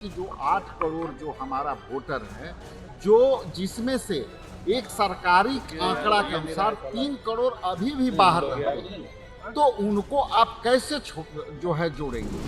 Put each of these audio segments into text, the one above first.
कि जो 8 करोड़ जो हमारा वोटर है, जो जिसमें से एक सरकारी आंकड़ा के अनुसार 3 करोड़ अभी भी बाहर रहते हैं, तो उनको आप कैसे जो है जोड़ेंगे।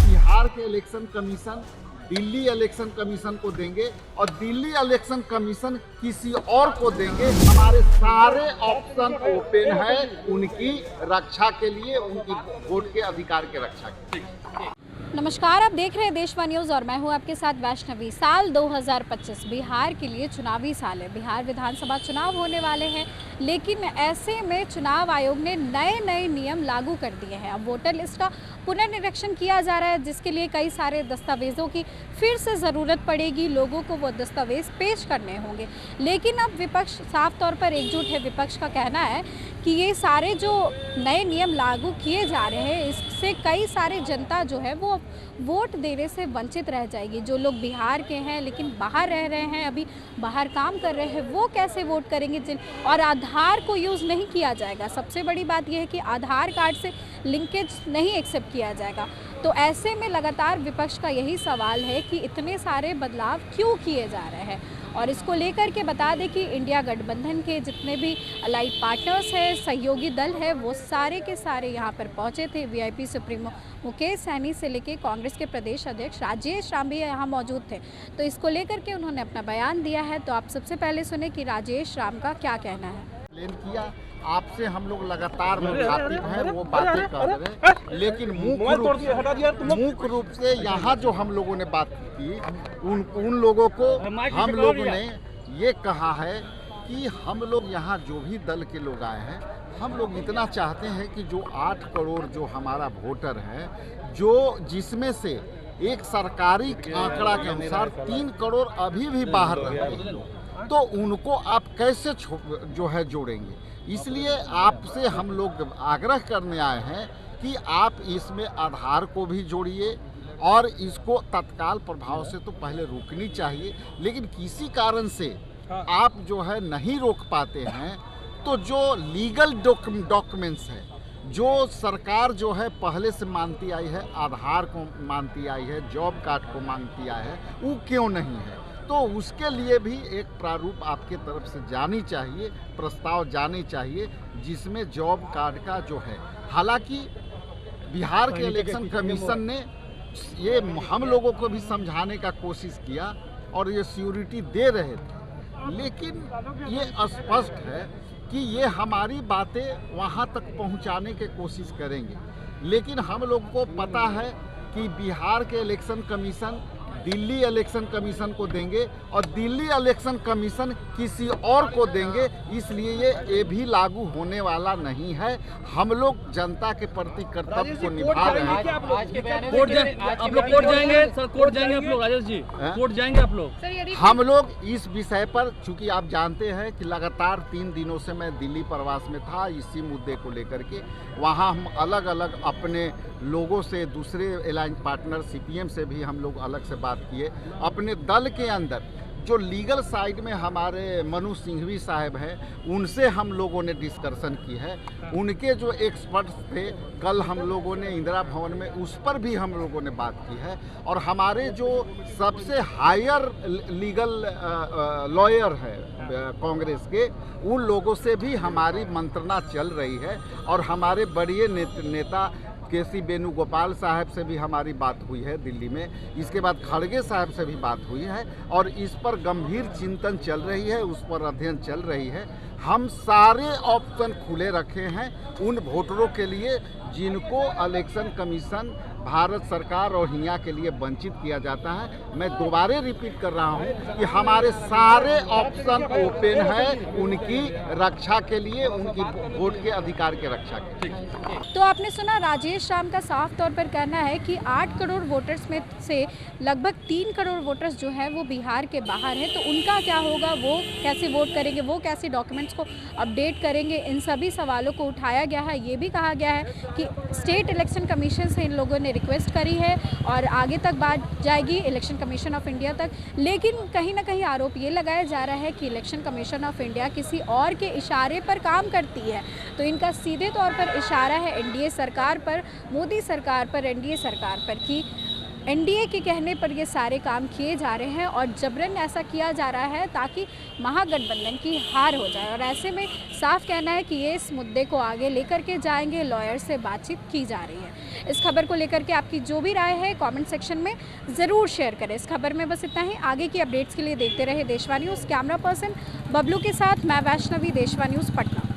बिहार के election commission Delhi election commission को देंगे और दिल्ली इलेक्शन कमीशन किसी और को देंगे। हमारे सारे ऑप्शन ओपन है उनकी रक्षा के लिए, उनकी वोट के अधिकार के रक्षा के लिए। नमस्कार, आप देख रहे हैं देश वन न्यूज़ और मैं हूं आपके साथ वैष्णवी। साल 2025 बिहार के लिए चुनावी साल है। बिहार विधानसभा चुनाव होने वाले हैं, लेकिन ऐसे में चुनाव आयोग ने नए नियम लागू कर दिए हैं। अब वोटर लिस्ट का पुनर्निरीक्षण किया जा रहा है, जिसके लिए कई सारे दस्तावेज़ों की फिर से ज़रूरत पड़ेगी। लोगों को वो दस्तावेज़ पेश करने होंगे, लेकिन अब विपक्ष साफ तौर पर एकजुट है। विपक्ष का कहना है कि ये सारे जो नए नियम लागू किए जा रहे हैं, इससे कई सारे जनता जो है वो वोट देने से वंचित रह जाएगी। जो लोग बिहार के हैं लेकिन बाहर रह रहे हैं, अभी बाहर काम कर रहे हैं, वो कैसे वोट करेंगे। और आधार को यूज़ नहीं किया जाएगा। सबसे बड़ी बात यह है कि आधार कार्ड से लिंकेज नहीं एक्सेप्ट किया जाएगा। तो ऐसे में लगातार विपक्ष का यही सवाल है कि इतने सारे बदलाव क्यों किए जा रहे हैं। और इसको लेकर के बता दें कि इंडिया गठबंधन के जितने भी अलाइड पार्टनर्स हैं, सहयोगी दल है, वो सारे के सारे यहाँ पर पहुँचे थे। वीआईपी सुप्रीमो मुकेश सहनी से लेके कांग्रेस के प्रदेश अध्यक्ष राजेश राम भी यहाँ मौजूद थे। तो इसको लेकर के उन्होंने अपना बयान दिया है। तो आप सबसे पहले सुने कि राजेश राम का क्या कहना है। किया आपसे हम लोग लगातार मुखातिब हैं, वो बातें कर रहे हैं, लेकिन मुख्य रूप से यहाँ जो हम लोगों ने बात की उन लोगों को हम लोगों ने ये कहा है कि हम लोग यहाँ जो भी दल के लोग आए हैं, हम लोग इतना चाहते हैं कि जो 8 करोड़ जो हमारा वोटर है, जो जिसमें से एक सरकारी आंकड़ा के अनुसार 3 करोड़ अभी भी बाहर रहते हैं, तो उनको आप कैसे जो है जोड़ेंगे। इसलिए आपसे हम लोग आग्रह करने आए हैं कि आप इसमें आधार को भी जोड़िए और इसको तत्काल प्रभाव से तो पहले रोकनी चाहिए, लेकिन किसी कारण से आप जो है नहीं रोक पाते हैं, तो जो लीगल डॉक्यूमेंट्स है, जो सरकार जो है पहले से मानती आई है, आधार को मानती आई है, जॉब कार्ड को मांगती आई है, वो क्यों नहीं है। तो उसके लिए भी एक प्रारूप आपके तरफ से जानी चाहिए, प्रस्ताव जाने चाहिए, जिसमें जॉब कार्ड का जो है, हालांकि बिहार के इलेक्शन कमीशन ने ये हम लोगों को भी समझाने का कोशिश किया और ये सिक्योरिटी दे रहे थे, लेकिन ये स्पष्ट है कि ये हमारी बातें वहाँ तक पहुँचाने की कोशिश करेंगे। लेकिन हम लोग को पता है कि बिहार के election commission Delhi election commission को देंगे और दिल्ली इलेक्शन कमीशन किसी और को देंगे, इसलिए ये भी लागू होने वाला नहीं है। हम लोग जनता के प्रति कर्तव्य को निभा रहे हैं। आप लोग कोर्ट जाएंगे सर? कोर्ट जाएंगे आप लोग? राजेश जी, कोर्ट जाएंगे आप लोग? हम लोग इस विषय पर, चूंकि आप जानते हैं कि लगातार 3 दिनों से मैं दिल्ली प्रवास में था, इसी मुद्दे को लेकर के वहाँ हम अलग अलग अपने लोगों से, दूसरे अलायंस पार्टनर सीपीएम से भी हम लोग अलग से बात किए। अपने दल के अंदर जो लीगल साइड में हमारे मनु सिंघवी साहब हैं, उनसे हम लोगों ने डिस्कशन की है। उनके जो एक्सपर्ट्स थे, कल हम लोगों ने इंदिरा भवन में उस पर भी हम लोगों ने बात की है। और हमारे जो सबसे हायर लीगल लॉयर है कांग्रेस के, उन लोगों से भी हमारी मंत्रणा चल रही है। और हमारे बड़े नेता केसी वेणुगोपाल साहब से भी हमारी बात हुई है दिल्ली में। इसके बाद खड़गे साहब से भी बात हुई है और इस पर गंभीर चिंतन चल रही है, उस पर अध्ययन चल रही है। हम सारे ऑप्शन खुले रखे हैं उन वोटरों के लिए जिनको इलेक्शन कमीशन, भारत सरकार और हिया के लिए वंचित किया जाता है। मैं दोबारा रिपीट कर रहा हूं कि हमारे सारे ऑप्शन ओपन है उनकी रक्षा के लिए, उनकी वोट के अधिकार के रक्षा के लिए। तो आपने सुना, राजेश राम का साफ तौर पर कहना है कि 8 करोड़ वोटर्स में से लगभग 3 करोड़ वोटर्स जो हैं वो बिहार के बाहर हैं। तो उनका क्या होगा, वो कैसे वोट करेंगे, वो कैसे डॉक्यूमेंट्स को अपडेट करेंगे, इन सभी सवालों को उठाया गया है। ये भी कहा गया है कि स्टेट इलेक्शन कमीशन से इन लोगों ने रिक्वेस्ट करी है और आगे तक बात जाएगी इलेक्शन कमीशन ऑफ इंडिया तक। लेकिन कहीं ना कहीं आरोप ये लगाया जा रहा है कि इलेक्शन कमीशन ऑफ इंडिया किसी और के इशारे पर काम करती है। तो इनका सीधे तौर पर इशारा है एनडीए सरकार पर, मोदी सरकार पर, एनडीए सरकार पर, कि एनडीए के कहने पर ये सारे काम किए जा रहे हैं और जबरन ऐसा किया जा रहा है ताकि महागठबंधन की हार हो जाए। और ऐसे में साफ कहना है कि ये इस मुद्दे को आगे लेकर के जाएंगे, लॉयर से बातचीत की जा रही है। इस खबर को लेकर के आपकी जो भी राय है कमेंट सेक्शन में ज़रूर शेयर करें। इस खबर में बस इतना ही। आगे की अपडेट्स के लिए देखते रहे देशवा न्यूज़। कैमरा पर्सन बबलू के साथ मैं वैष्णवी, देशवा न्यूज़ पटना।